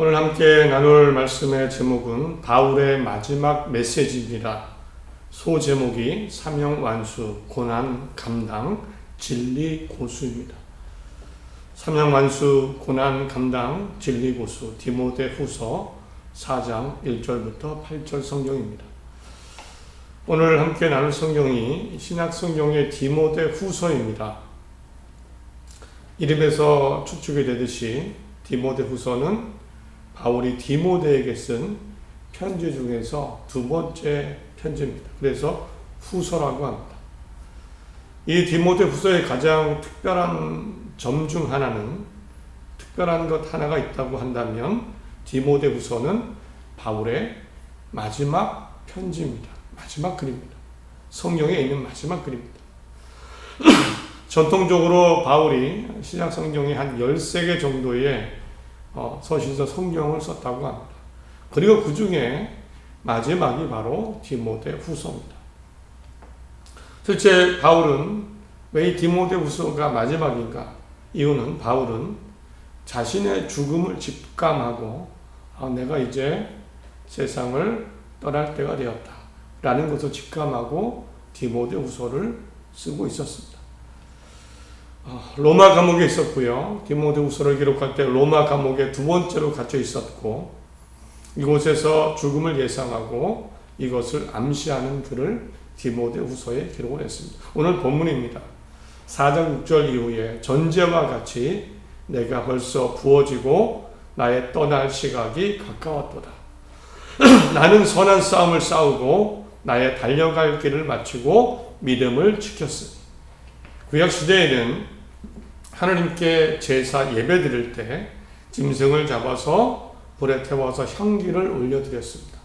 오늘 함께 나눌 말씀의 제목은 바울의 마지막 메시지입니다. 소제목이 사명 완수, 고난 감당, 진리 고수입니다. 사명 완수, 고난 감당, 진리 고수, 디모데후서 4장 1절부터 8절 성경입니다. 오늘 함께 나눌 성경이 신약 성경의 디모데후서입니다. 이름에서 추측이 되듯이 디모데후서는 바울이 디모데에게 쓴 편지 중에서 두 번째 편지입니다. 그래서 후서라고 합니다. 이 디모데후서의 가장 특별한 점 중 하나는, 특별한 것 하나가 있다고 한다면 디모데후서는 바울의 마지막 편지입니다. 마지막 글입니다. 성경에 있는 마지막 글입니다. 전통적으로 바울이 신약 성경에 한 13개 정도의 서신서 성경을 썼다고 합니다. 그리고 그 중에 마지막이 바로 디모데후서입니다. 실제 바울은 왜 이 디모데후서가 마지막인가? 이유는 바울은 자신의 죽음을 직감하고 내가 이제 세상을 떠날 때가 되었다 라는 것을 직감하고 디모데후서를 쓰고 있었습니다. 로마 감옥에 있었고요. 디모데후서를 기록할 때 로마 감옥에 두 번째로 갇혀 있었고, 이곳에서 죽음을 예상하고 이것을 암시하는 글을 디모데후서에 기록을 했습니다. 오늘 본문입니다. 4장 6절 이후에 전제와 같이 내가 벌써 부어지고 나의 떠날 시각이 가까웠도다. 나는 선한 싸움을 싸우고 나의 달려갈 길을 마치고 믿음을 지켰으니. 구약 시대에는 하나님께 제사 예배 드릴 때 짐승을 잡아서 불에 태워서 향기를 올려드렸습니다.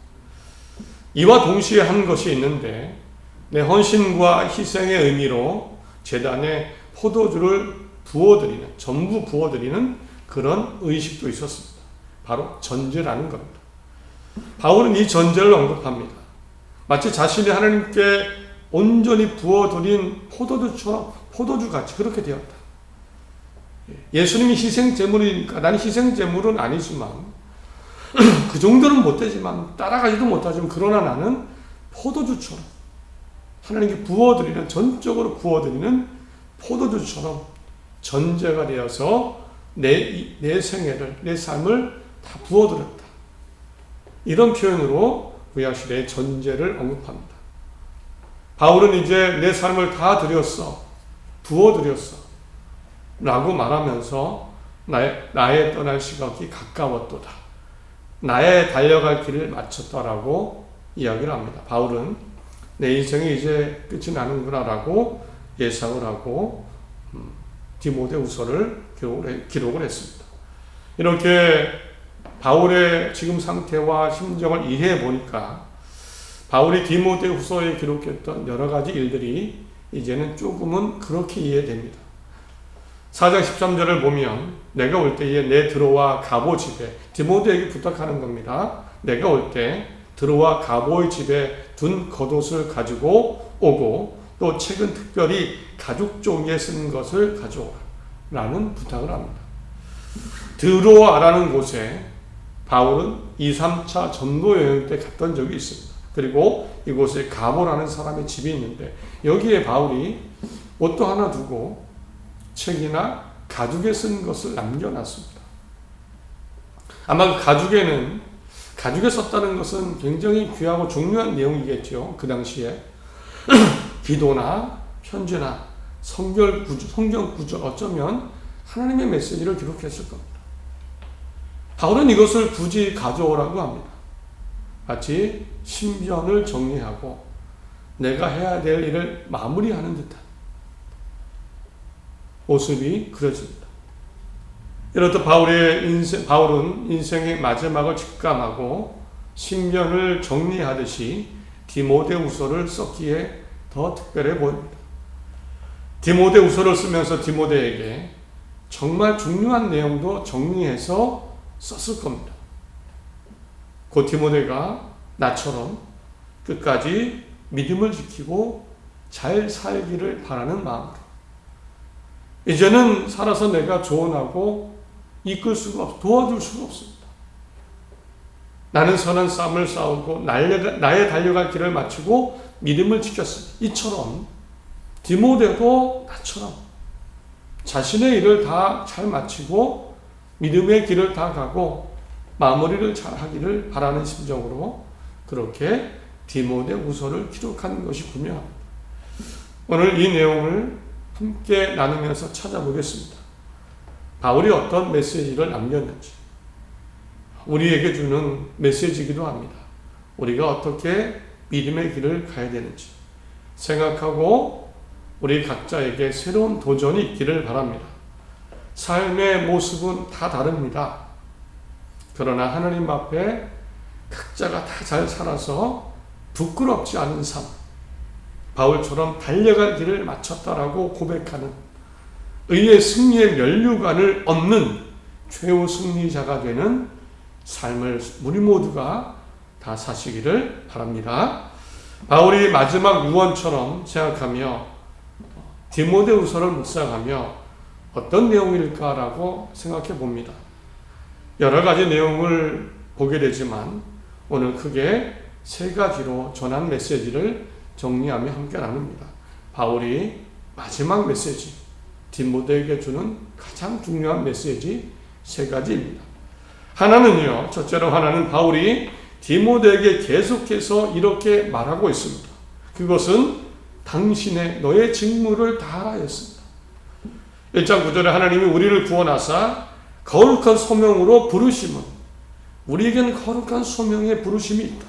이와 동시에 한 것이 있는데, 내 헌신과 희생의 의미로 제단에 포도주를 부어드리는, 전부 부어드리는 그런 의식도 있었습니다. 바로 전제라는 겁니다. 바울은 이 전제를 언급합니다. 마치 자신이 하나님께 온전히 부어드린 포도주처럼, 포도주같이 그렇게 되었다. 예수님이 희생제물이니까 나는 희생제물은 아니지만 그 정도는 못되지만 따라가지도 못하지만, 그러나 나는 포도주처럼 하나님께 부어드리는, 전적으로 부어드리는 포도주처럼 전제가 되어서 내 생애를, 내 삶을 다 부어드렸다. 이런 표현으로 구약시대의 전제를 언급합니다. 바울은 이제 내 삶을 다 드렸어, 부어드렸어 라고 말하면서 나의 떠날 시각이 가까웠도다, 나의 달려갈 길을 마쳤다라고 이야기를 합니다. 바울은 내 인생이 이제 끝이 나는구나 라고 예상을 하고 디모데후서를 기록을 했습니다. 이렇게 바울의 지금 상태와 심정을 이해해 보니까 바울이 디모데후서에 기록했던 여러 가지 일들이 이제는 조금은 그렇게 이해됩니다. 4장 13절을 보면 내가 올 때에 내 들어와 가보 집에, 디모데에게 부탁하는 겁니다. 내가 올 때 들어와 가보의 집에 둔 겉옷을 가지고 오고, 또 책은 특별히 가죽 종이에 쓴 것을 가져오라 라는 부탁을 합니다. 드로아라는 곳에 바울은 2, 3차 전도 여행 때 갔던 적이 있습니다. 그리고 이곳에 가보라는 사람의 집이 있는데, 여기에 바울이 옷도 하나 두고 책이나 가죽에 쓴 것을 남겨놨습니다. 아마 그 가죽에 썼다는 것은 굉장히 귀하고 중요한 내용이겠죠. 그 당시에 기도나 편지나 성경 구절, 어쩌면 하나님의 메시지를 기록했을 겁니다. 바울은 이것을 굳이 가져오라고 합니다. 마치 신변을 정리하고 내가 해야 될 일을 마무리하는 듯한 모습이 그려집니다. 이렇듯 바울은 인생의 마지막을 직감하고 신변을 정리하듯이 디모데후서를 썼기에 더 특별해 보입니다. 디모데후서를 쓰면서 디모데에게 정말 중요한 내용도 정리해서 썼을 겁니다. 곧 디모데가 나처럼 끝까지 믿음을 지키고 잘 살기를 바라는 마음으로, 이제는 살아서 내가 조언하고 이끌 수가 도와줄 수가 없습니다. 나는 선한 싸움을 싸우고 나의 달려갈 길을 마치고 믿음을 지켰습니다. 이처럼 디모데도 나처럼 자신의 일을 다 잘 마치고 믿음의 길을 다 가고 마무리를 잘 하기를 바라는 심정으로 그렇게 디모데후서를 기록한 것이 분명합니다. 오늘 이 내용을 함께 나누면서 찾아보겠습니다. 바울이 어떤 메시지를 남겼는지, 우리에게 주는 메시지이기도 합니다. 우리가 어떻게 믿음의 길을 가야 되는지 생각하고 우리 각자에게 새로운 도전이 있기를 바랍니다. 삶의 모습은 다 다릅니다. 그러나 하나님 앞에 각자가 다 잘 살아서 부끄럽지 않은 삶, 바울처럼 달려갈 길을 마쳤다라고 고백하는 의의 승리의 면류관을 얻는 최후 승리자가 되는 삶을 우리 모두가 다 사시기를 바랍니다. 바울이 마지막 유언처럼 생각하며 디모데후서를 묵상하며 어떤 내용일까라고 생각해 봅니다. 여러 가지 내용을 보게 되지만 오늘 크게 세 가지로 전한 메시지를 정리하며 함께 나눕니다. 바울이 마지막 메시지, 디모데에게 주는 가장 중요한 메시지 세 가지입니다. 하나는요, 첫째로 하나는 바울이 디모데에게 계속해서 이렇게 말하고 있습니다. 그것은 너의 직무를 다하였습니다. 1장 9절에 하나님이 우리를 구원하사 거룩한 소명으로 부르심은, 우리에게는 거룩한 소명의 부르심이 있다.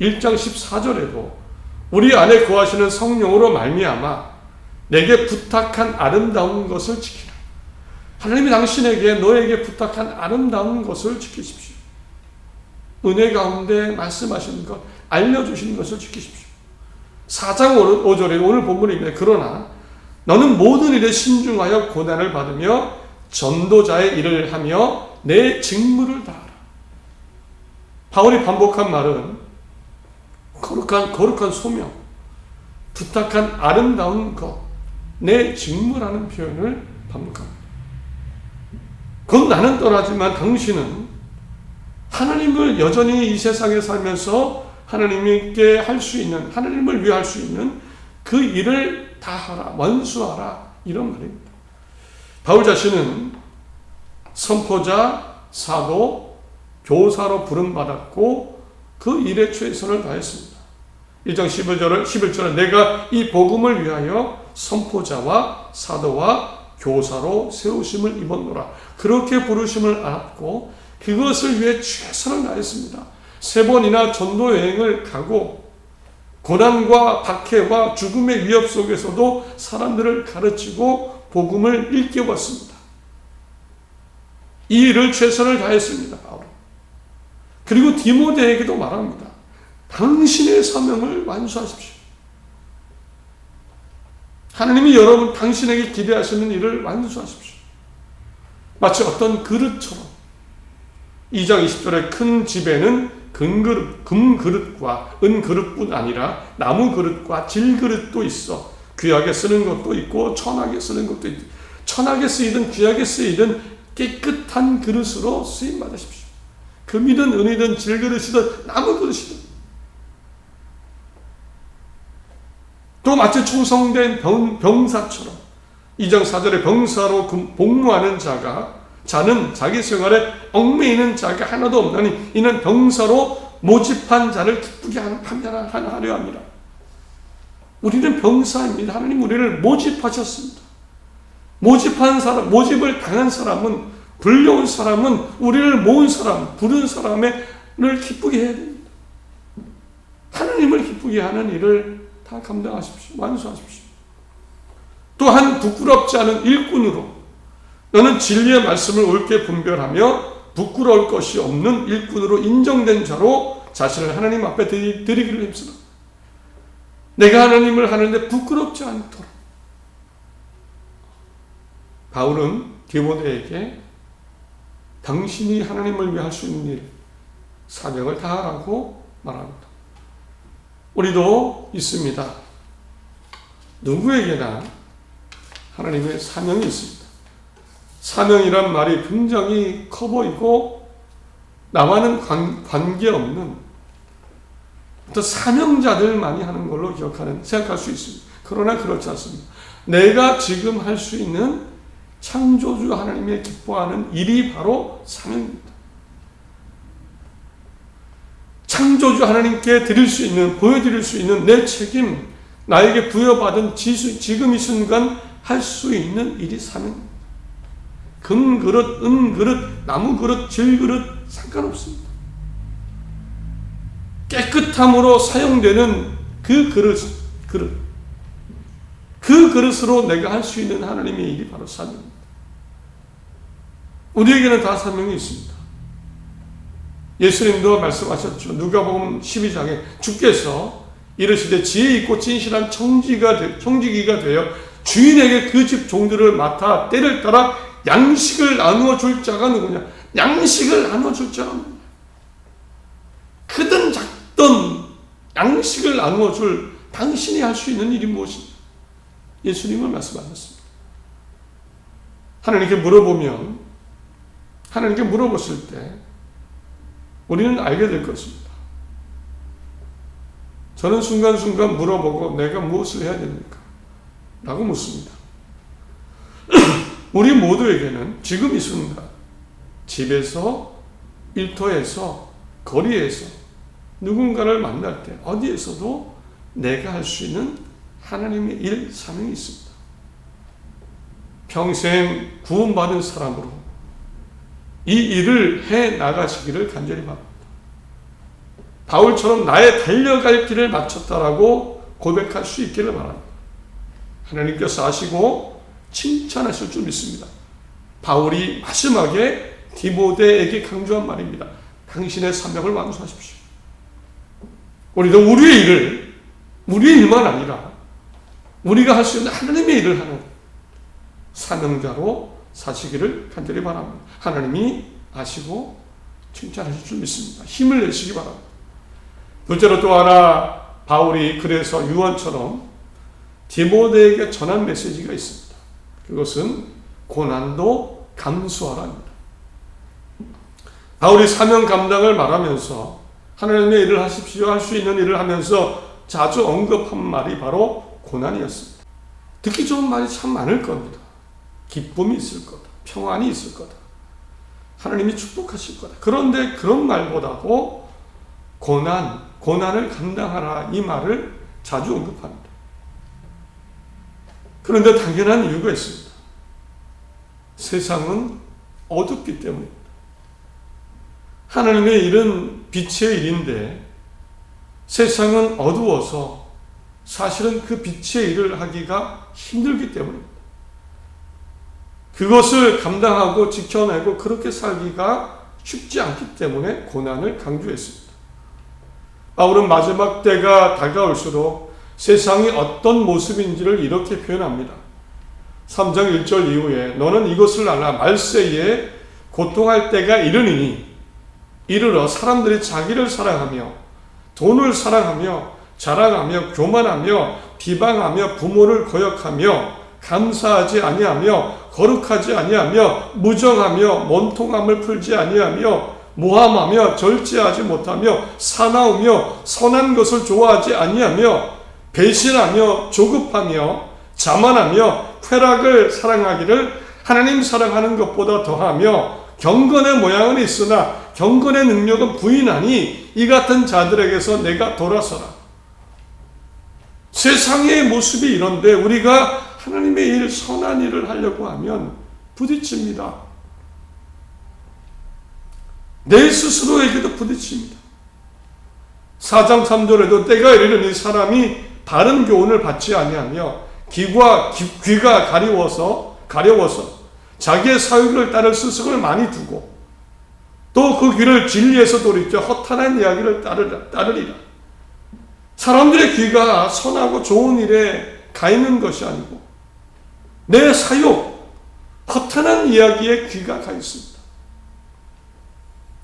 1장 14절에도 우리 안에 거하시는 성령으로 말미암아 내게 부탁한 아름다운 것을 지키라. 하나님이 당신에게, 너에게 부탁한 아름다운 것을 지키십시오. 은혜 가운데 말씀하시는 것, 알려주시는 것을 지키십시오. 4장 5절에 오늘 본문입니다. 그러나 너는 모든 일에 신중하여 고난을 받으며 전도자의 일을 하며 내 직무를 다하라. 바울이 반복한 말은 거룩한 소명, 부탁한 아름다운 것, 내 직무라는 표현을 반복합니다. 그건 나는 떠나지만 당신은 하나님을 여전히 이 세상에 살면서 하나님께 할 수 있는, 하나님을 위해 할 수 있는 그 일을 다 하라, 완수하라, 이런 말입니다. 바울 자신은 선포자, 사도, 교사로 부름받았고 그 일에 최선을 다했습니다. 1장 11절은 내가 이 복음을 위하여 선포자와 사도와 교사로 세우심을 입었노라. 그렇게 부르심을 알았고 그것을 위해 최선을 다했습니다. 3번이나 전도 여행을 가고 고난과 박해와 죽음의 위협 속에서도 사람들을 가르치고 복음을 일깨웠습니다. 이 일을 최선을 다했습니다. 바울. 그리고 디모데에게도 말합니다. 당신의 사명을 완수하십시오. 하나님이 여러분 당신에게 기대하시는 일을 완수하십시오. 마치 어떤 그릇처럼 2장 20절에 큰 집에는 금그릇과 은그릇뿐 아니라 나무그릇과 질그릇도 있어 귀하게 쓰는 것도 있고 천하게 쓰는 것도 있고, 천하게 쓰이든 귀하게 쓰이든 깨끗한 그릇으로 쓰임 받으십시오. 금이든 은이든 질그릇이든 나무그릇이든. 또 마치 충성된 병사처럼 2장 4절에 병사로 복무하는 자는 자기 생활에 얽매이는 자가 하나도 없나니 이는 병사로 모집한 자를 기쁘게 하려 합니다. 우리는 병사입니다. 하나님 우리를 모집하셨습니다. 모집한 사람, 모집을 당한 사람은, 불려온 사람은, 우리를 모은 사람, 부른 사람을 기쁘게 해야 됩니다. 하나님을 기쁘게 하는 일을 다 감당하십시오. 완수하십시오. 또한 부끄럽지 않은 일꾼으로 너는 진리의 말씀을 옳게 분별하며 부끄러울 것이 없는 일꾼으로 인정된 자로 자신을 하나님 앞에 드리기를 힘쓰라. 내가 하나님을 하는데 부끄럽지 않도록. 바울은 디모데에게 당신이 하나님을 위해 할 수 있는 일, 사명을 다하라고 말합니다. 우리도 있습니다. 누구에게나 하나님의 사명이 있습니다. 사명이란 말이 굉장히 커 보이고 나와는 관계없는 어떤 사명자들만이 하는 걸로 생각할 수 있습니다. 그러나 그렇지 않습니다. 내가 지금 할 수 있는 창조주 하나님의 기뻐하는 일이 바로 사명입니다. 창조주 하나님께 드릴 수 있는, 보여드릴 수 있는 내 책임, 나에게 부여받은 지금 이 순간 할 수 있는 일이 사명입니다. 금그릇, 은그릇, 나무그릇, 질그릇 상관없습니다. 깨끗함으로 사용되는 그 그릇으로 내가 할 수 있는 하나님의 일이 바로 사명입니다. 우리에게는 다 사명이 있습니다. 예수님도 말씀하셨죠. 누가복음 12장에 주께서 이르시되 지혜 있고 진실한 청지기가 되어 주인에게 그 집 종들을 맡아 때를 따라 양식을 나누어 줄 자가 누구냐? 양식을 나누어 줄 자가 누구냐? 크든 작든 양식을 나누어 줄 당신이 할 수 있는 일이 무엇이냐? 예수님은 말씀하셨습니다. 하나님께 물어보실 때 우리는 알게 될 것입니다. 저는 순간순간 물어보고 내가 무엇을 해야 됩니까? 라고 묻습니다. 우리 모두에게는 지금 이 순간 집에서, 일터에서, 거리에서 누군가를 만날 때 어디에서도 내가 할 수 있는 하나님의 일, 사명이 있습니다. 평생 구원받은 사람으로 이 일을 해 나가시기를 간절히 바랍니다. 바울처럼 나의 달려갈 길을 마쳤다라고 고백할 수 있기를 바랍니다. 하나님께서 아시고 칭찬하실 줄 믿습니다. 바울이 마지막에 디모데에게 강조한 말입니다. 당신의 사명을 완수하십시오. 우리도 우리의 일만 아니라 우리가 할 수 있는 하나님의 일을 하는 사명자로 사시기를 간절히 바랍니다. 하나님이 아시고 칭찬하실 줄 믿습니다. 힘을 내시기 바랍니다. 둘째로 또 하나 바울이 그래서 유언처럼 디모데에게 전한 메시지가 있습니다. 그것은 고난도 감수하라입니다. 바울이 사명 감당을 말하면서 하나님의 일을 하십시오 할 수 있는 일을 하면서 자주 언급한 말이 바로 고난이었습니다. 듣기 좋은 말이 참 많을 겁니다. 기쁨이 있을 거다. 평안이 있을 거다. 하나님이 축복하실 거다. 그런데 그런 말보다도 고난을 감당하라 이 말을 자주 언급합니다. 그런데 당연한 이유가 있습니다. 세상은 어둡기 때문입니다. 하나님의 일은 빛의 일인데 세상은 어두워서 사실은 그 빛의 일을 하기가 힘들기 때문입니다. 그것을 감당하고 지켜내고 그렇게 살기가 쉽지 않기 때문에 고난을 강조했습니다. 바울은 마지막 때가 다가올수록 세상이 어떤 모습인지를 이렇게 표현합니다. 3장 1절 이후에 너는 이것을 알라. 말세에 고통할 때가 이르러 사람들이 자기를 사랑하며 돈을 사랑하며 자랑하며 교만하며 비방하며 부모를 거역하며 감사하지 아니하며 거룩하지 아니하며 무정하며 원통함을 풀지 아니하며 모함하며 절제하지 못하며 사나우며 선한 것을 좋아하지 아니하며 배신하며 조급하며 자만하며 쾌락을 사랑하기를 하나님 사랑하는 것보다 더하며 경건의 모양은 있으나 경건의 능력은 부인하니 이 같은 자들에게서 내가 돌아서라. 세상의 모습이 이런데 우리가 하나님의 일, 선한 일을 하려고 하면 부딪힙니다. 내 스스로에게도 부딪힙니다. 4장 3절에도 때가 이르니 사람이 바른 교훈을 받지 아니하며 귀가 가려워서 자기의 사욕을 따를 스승을 많이 두고 또 그 귀를 진리에서 돌이켜 허탄한 이야기를 따르리라. 사람들의 귀가 선하고 좋은 일에 가 있는 것이 아니고 내 사욕, 허탄한 이야기에 귀가 가 있습니다.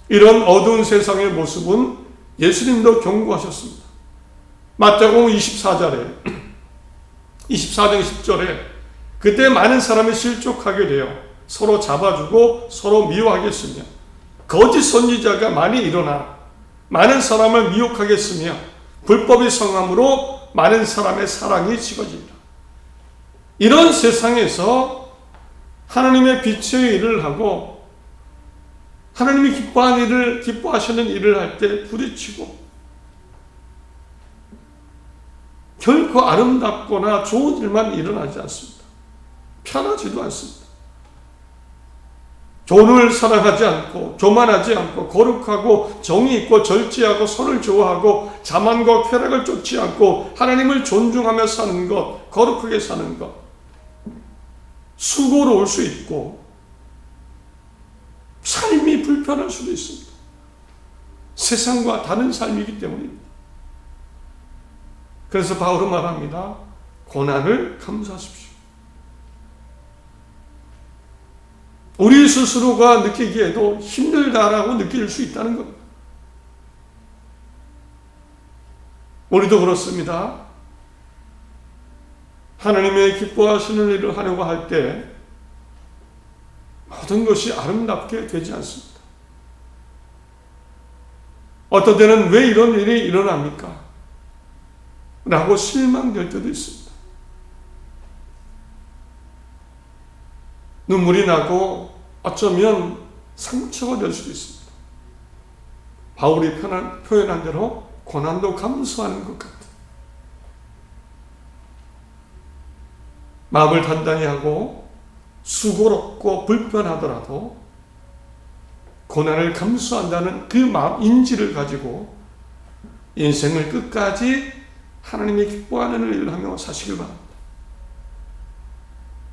이런 어두운 세상의 모습은 예수님도 경고하셨습니다. 마태복음 24장 10절에 그때 많은 사람이 실족하게 되어 서로 잡아주고 서로 미워하겠으며 거짓 선지자가 많이 일어나 많은 사람을 미혹하게 했으며 불법이 성함으로 많은 사람의 사랑이 식어진다. 이런 세상에서 하나님의 빛의 일을 하고 하나님이 기뻐하시는 일을 할 때 부딪히고 결코 아름답거나 좋은 일만 일어나지 않습니다. 편하지도 않습니다. 돈을 사랑하지 않고 교만하지 않고 거룩하고 정의 있고 절제하고 선을 좋아하고 자만과 쾌락을 쫓지 않고 하나님을 존중하며 사는 것, 거룩하게 사는 것, 수고로울 수 있고 삶이 불편할 수도 있습니다. 세상과 다른 삶이기 때문입니다. 그래서 바울은 말합니다. 고난을 감수하십시오. 우리 스스로가 느끼기에도 힘들다라고 느낄 수 있다는 겁니다. 우리도 그렇습니다. 하나님의 기뻐하시는 일을 하려고 할 때 모든 것이 아름답게 되지 않습니다. 어떤 때는 왜 이런 일이 일어납니까? 라고 실망될 때도 있습니다. 눈물이 나고 어쩌면 상처가 될 수도 있습니다. 바울이 표현한 대로 고난도 감수하는 것 같아요. 마음을 단단히 하고 수고롭고 불편하더라도 고난을 감수한다는 그 마음 인지를 가지고 인생을 끝까지 하나님이 기뻐하는 일을 하며 사시길 바랍니다.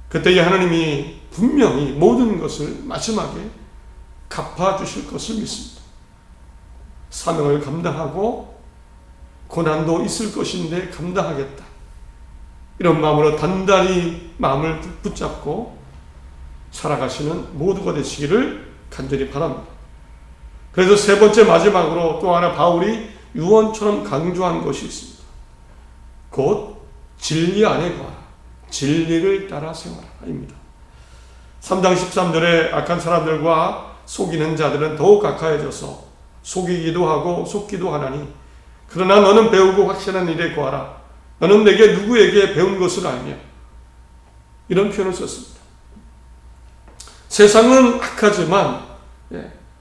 그때 하나님이 분명히 모든 것을 마지막에 갚아주실 것을 믿습니다. 사명을 감당하고 고난도 있을 것인데 감당하겠다. 이런 마음으로 단단히 마음을 붙잡고 살아가시는 모두가 되시기를 간절히 바랍니다. 그래서 세 번째 마지막으로 또 하나 바울이 유언처럼 강조한 것이 있습니다. 곧 진리 안에 거하라. 진리를 따라 생활하라입니다. 3장 13절에 악한 사람들과 속이는 자들은 더욱 악하여져서 속이기도 하고 속기도 하나니 그러나 너는 배우고 확신한 일에 거하라. 너는 내게 누구에게 배운 것을 알며 이런 표현을 썼습니다. 세상은 악하지만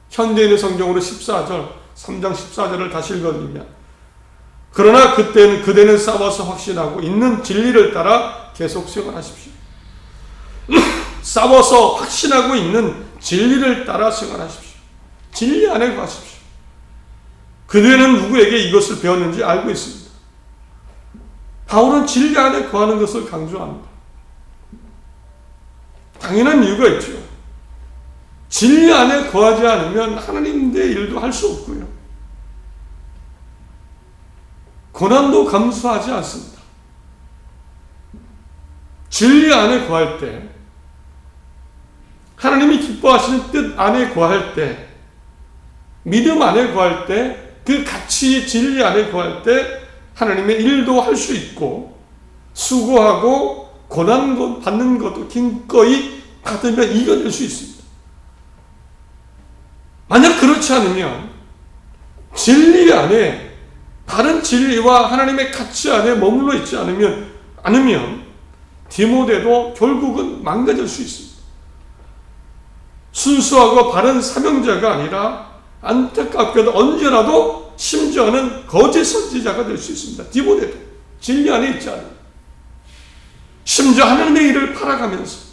현대인의 성경으로 14절 3장 14절을 다시 읽어드리면 그러나 그대는 싸워서 확신하고 있는 진리를 따라 계속 생활하십시오. 싸워서 확신하고 있는 진리를 따라 생활하십시오. 진리 안에 거하십시오. 그대는 누구에게 이것을 배웠는지 알고 있습니다. 바울은 진리 안에 거하는 것을 강조합니다. 당연한 이유가 있죠. 진리 안에 거하지 않으면 하나님의 일도 할 수 없고요. 고난도 감수하지 않습니다. 진리 안에 거할 때, 하나님이 기뻐하시는 뜻 안에 거할 때, 믿음 안에 거할 때, 그 가치 진리 안에 거할 때 하나님의 일도 할 수 있고 수고하고 고난 받는 것도 기꺼이 받으며 이겨낼 수 있습니다. 만약 그렇지 않으면 진리 안에 바른 진리와 하나님의 가치 안에 머물러 있지 않으면 디모데도 결국은 망가질 수 있습니다. 순수하고 바른 사명자가 아니라 안타깝게도 언제라도 심지어는 거짓 선지자가 될 수 있습니다. 디모데도 진리 안에 있지 않아요. 심지어 하나님의 일을 팔아가면서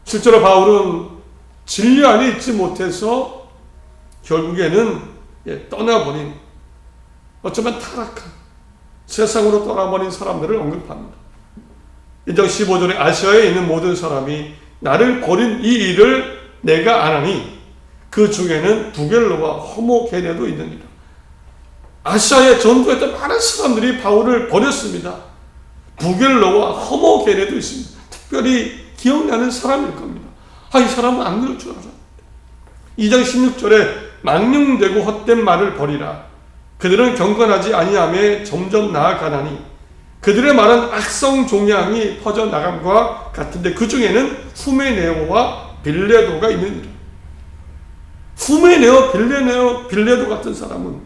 실제로 바울은 진리 안에 있지 못해서 결국에는 떠나버린 어쩌면 타락한 세상으로 떠나버린 사람들을 언급합니다. 1장 15절에 아시아에 있는 모든 사람이 나를 버린 이 일을 내가 아나니 그 중에는 부겔로와 호모게네도 있느니라. 아시아에 전도했던 많은 사람들이 바울을 버렸습니다. 부겔로와 호모게네도 있습니다. 특별히 기억나는 사람일 겁니다. 이 사람은 안 그럴 줄 알았는데. 2장 16절에 망령되고 헛된 말을 버리라. 그들은 경건하지 아니하며 점점 나아가나니 그들의 말은 악성 종양이 퍼져나감과 같은데 그 중에는 후메네오와 빌레도가 있느니라. 후메네오, 빌레도 같은 사람은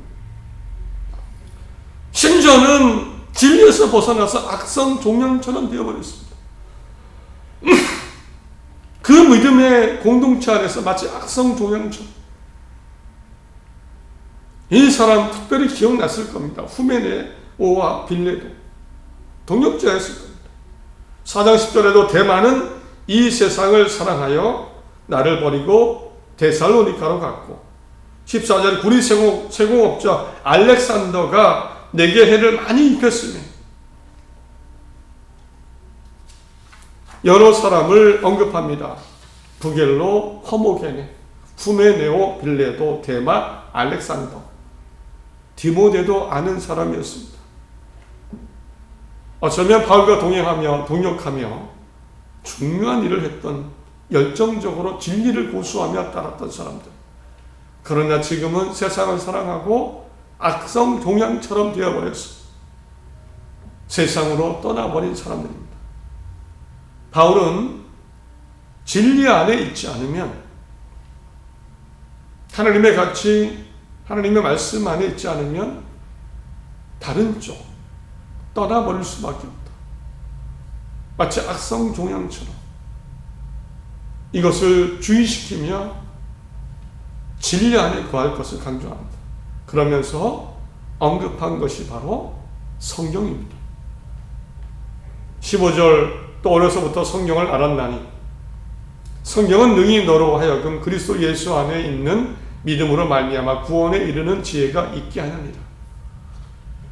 심지어는 진리에서 벗어나서 악성 종양처럼 되어버렸습니다. 그 믿음의 공동체 안에서 마치 악성 종양처럼. 이 사람 특별히 기억났을 겁니다. 후메네오와 빌레도 동역자였을 겁니다. 4장 10절에도 대만은 이 세상을 사랑하여 나를 버리고 데살로니가로 갔고, 14절 구리 세공업자 알렉산더가 내게 해를 많이 입혔으며, 여러 사람을 언급합니다. 부겔로, 허모게네, 후메네오, 빌레도, 데마, 알렉산더, 디모데도 아는 사람이었습니다. 어쩌면 바울과 동역하며 중요한 일을 했던, 열정적으로 진리를 고수하며 따랐던 사람들. 그러나 지금은 세상을 사랑하고 악성 종양처럼 되어버렸어. 세상으로 떠나버린 사람들입니다. 바울은 진리 안에 있지 않으면, 하나님의 가치, 하나님의 말씀 안에 있지 않으면 다른 쪽 떠나버릴 수밖에 없다. 마치 악성 종양처럼 이것을 주의시키며 진리 안에 거할 것을 강조합니다. 그러면서 언급한 것이 바로 성경입니다. 15절, 또 어려서부터 성경을 알았나니 성경은 능히 너로 하여금 그리스도 예수 안에 있는 믿음으로 말미암아 구원에 이르는 지혜가 있게 하느니라.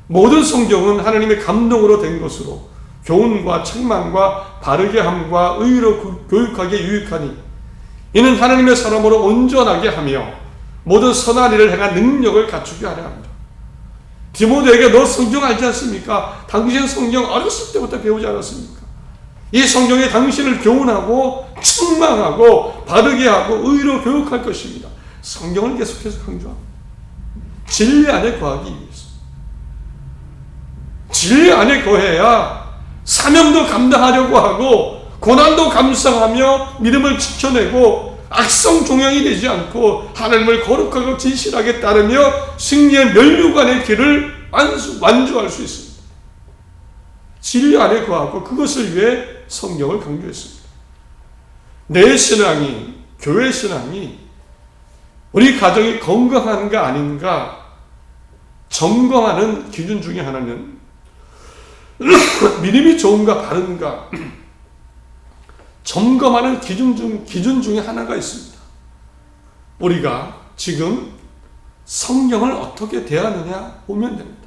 모든 성경은 하나님의 감동으로 된 것으로 교훈과 책망과 바르게 함과 의로 교육하기에 유익하니 이는 하나님의 사람으로 온전하게 하며 모든 선한 일을 행한 능력을 갖추게 하려 합니다. 디모데에게 너 성경 알지 않습니까? 당신 성경 어렸을 때부터 배우지 않았습니까? 이 성경에 당신을 교훈하고 책망하고 바르게 하고 의로 교육할 것입니다. 성경을 계속해서 강조합니다. 진리 안에 거하기 위해서. 진리 안에 거해야 사명도 감당하려고 하고 고난도 감상하며 믿음을 지켜내고 악성 종양이 되지 않고 하나님을 거룩하고 진실하게 따르며 승리의 면류관의 길을 완주할 수 있습니다. 진리 안에 거하고 그것을 위해 성경을 강조했습니다. 내 신앙이, 교회 신앙이 우리 가정이 건강한가 아닌가 점검하는 기준 중에 하나는 믿음이 좋은가 바른가 점검하는 기준 중에 하나가 있습니다. 우리가 지금 성경을 어떻게 대하느냐 보면 됩니다.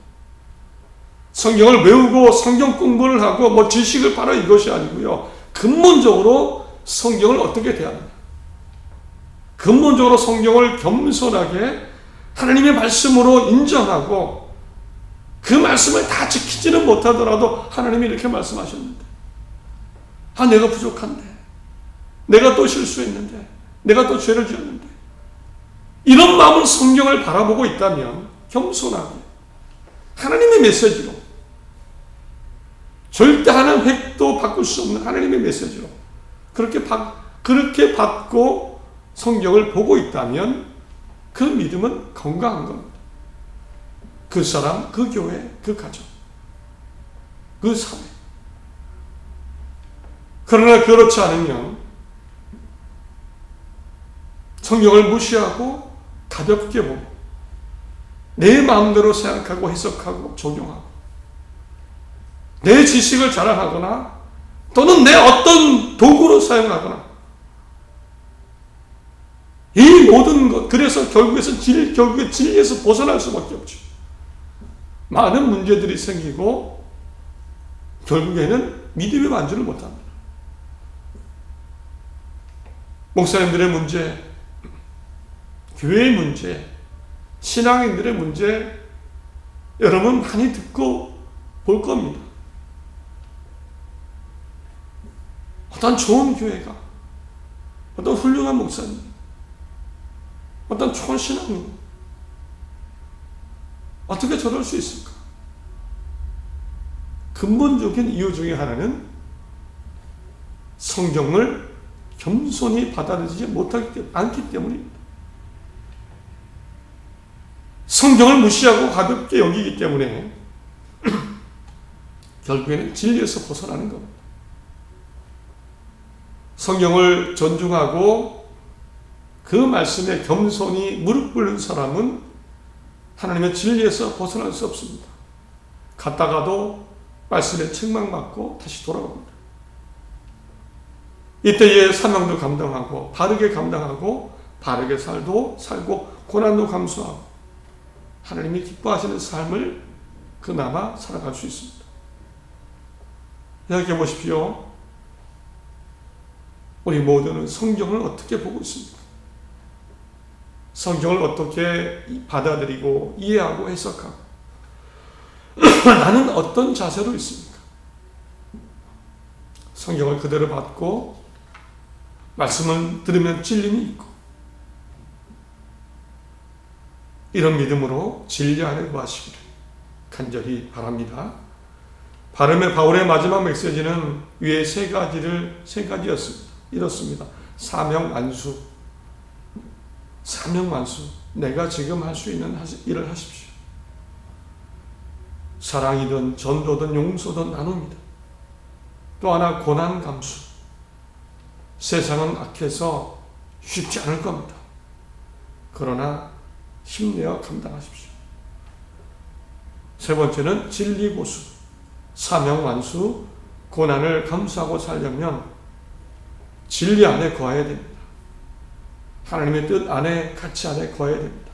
성경을 외우고 성경 공부를 하고 지식을 바라 이것이 아니고요. 근본적으로 성경을 어떻게 대하느냐. 근본적으로 성경을 겸손하게 하나님의 말씀으로 인정하고 그 말씀을 다 지키지는 못하더라도 하나님이 이렇게 말씀하셨는데, 내가 부족한데, 내가 또 실수했는데, 내가 또 죄를 지었는데, 이런 마음으로 성경을 바라보고 있다면 겸손하게 하나님의 메시지로, 절대 하나님 획도 바꿀 수 없는 하나님의 메시지로 그렇게 받고 성경을 보고 있다면 그 믿음은 건강한 겁니다. 그 사람, 그 교회, 그 가정, 그 사회. 그러나 그렇지 않으면 성경을 무시하고 가볍게 보고 내 마음대로 생각하고 해석하고 적용하고 내 지식을 자랑하거나 또는 내 어떤 도구로 사용하거나 이 모든 것, 그래서 결국에 진리에서 벗어날 수밖에 없죠. 많은 문제들이 생기고 결국에는 믿음의 만주를 못합니다. 목사님들의 문제, 교회의 문제, 신앙인들의 문제 여러분 많이 듣고 볼 겁니다. 어떤 좋은 교회가, 어떤 훌륭한 목사님, 어떤 좋은 신앙인 어떻게 저럴 수 있을까? 근본적인 이유 중에 하나는 성경을 겸손히 받아들이지 않기 때문입니다. 성경을 무시하고 가볍게 여기기 때문에 결국에는 진리에서 벗어나는 겁니다. 성경을 존중하고 그 말씀에 겸손히 무릎 꿇는 사람은 하나님의 진리에서 벗어날 수 없습니다. 갔다가도 말씀에 책망받고 다시 돌아갑니다. 이때의 사명도 감당하고 바르게 감당하고 바르게 살고 고난도 감수하고 하나님이 기뻐하시는 삶을 그나마 살아갈 수 있습니다. 생각해 보십시오. 우리 모두는 성경을 어떻게 보고 있습니까? 성경을 어떻게 받아들이고 이해하고 해석하고 나는 어떤 자세로 있습니까? 성경을 그대로 받고 말씀을 들으면 찔림이 있고 이런 믿음으로 진리 안에 거하시기를 간절히 바랍니다. 바울의 마지막 메시지는 위에 세 가지였습니다. 이렇습니다. 사명만수. 내가 지금 할 수 있는 일을 하십시오. 사랑이든 전도든 용서든 나눕니다. 또 하나 고난 감수. 세상은 악해서 쉽지 않을 겁니다. 그러나 힘내어 감당하십시오. 세 번째는 진리고수. 사명만수. 고난을 감수하고 살려면 진리 안에 거해야 됩니다. 하나님의 뜻 안에, 가치 안에 거해야 됩니다.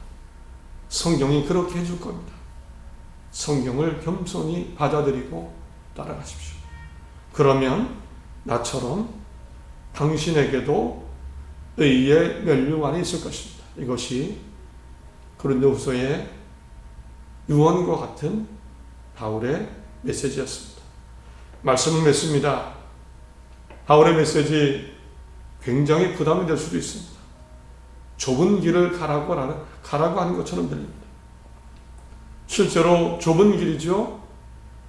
성경이 그렇게 해줄 겁니다. 성경을 겸손히 받아들이고 따라가십시오. 그러면 나처럼 당신에게도 의의 면류관이 있을 것입니다. 이것이 고린도후서의 유언과 같은 바울의 메시지였습니다. 말씀은 맺습니다. 바울의 메시지 굉장히 부담이 될 수도 있습니다. 좁은 길을 가라고 하는 것처럼 들립니다. 실제로 좁은 길이죠.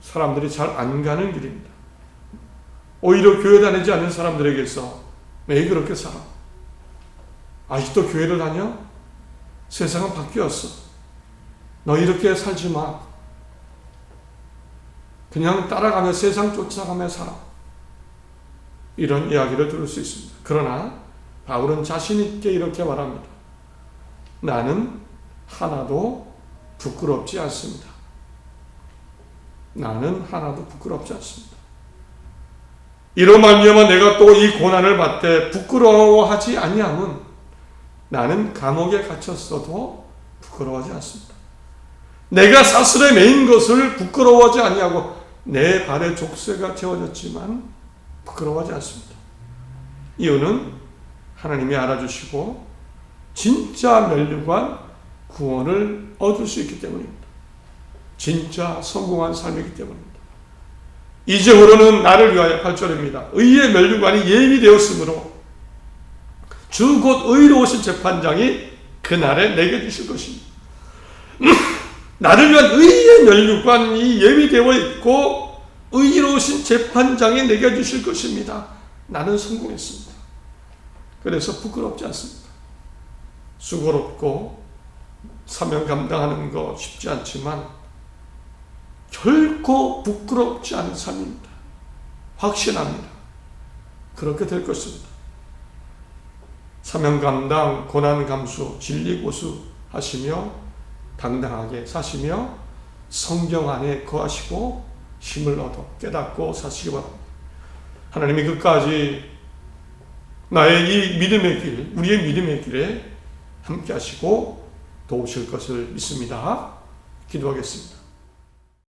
사람들이 잘 안 가는 길입니다. 오히려 교회 다니지 않는 사람들에게서 왜 그렇게 살아? 아직도 교회를 다녀? 세상은 바뀌었어. 너 이렇게 살지 마. 그냥 따라가며 세상 쫓아가며 살아. 이런 이야기를 들을 수 있습니다. 그러나 바울은 자신 있게 이렇게 말합니다. 나는 하나도 부끄럽지 않습니다. 나는 하나도 부끄럽지 않습니다. 이로 말미암아 내가 또 이 고난을 받되 부끄러워하지 아니함은 나는 감옥에 갇혔어도 부끄러워하지 않습니다. 내가 사슬에 매인 것을 부끄러워하지 아니하고 내 발에 족쇄가 채워졌지만 부끄러워하지 않습니다. 이유는 하나님이 알아주시고 진짜 면류관 구원을 얻을 수 있기 때문입니다. 진짜 성공한 삶이기 때문입니다. 이제후로는 나를 위하여 8절입니다. 의의 면류관이 예비되었으므로 주 곧 의로우신 재판장이 그날에 내게 주실 것입니다. 나를 위한 의의 면류관이 예비되어 있고 의로우신 재판장이 내게 주실 것입니다. 나는 성공했습니다. 그래서 부끄럽지 않습니다. 수고롭고 사명 감당하는 거 쉽지 않지만 결코 부끄럽지 않은 삶입니다. 확신합니다. 그렇게 될 것입니다. 사명 감당, 고난 감수, 진리 고수 하시며 당당하게 사시며 성경 안에 거하시고 힘을 얻어 깨닫고 사시기 바랍니다. 하나님이 끝까지 나의 이 믿음의 길, 우리의 믿음의 길에 함께 하시고 도우실 것을 믿습니다. 기도하겠습니다.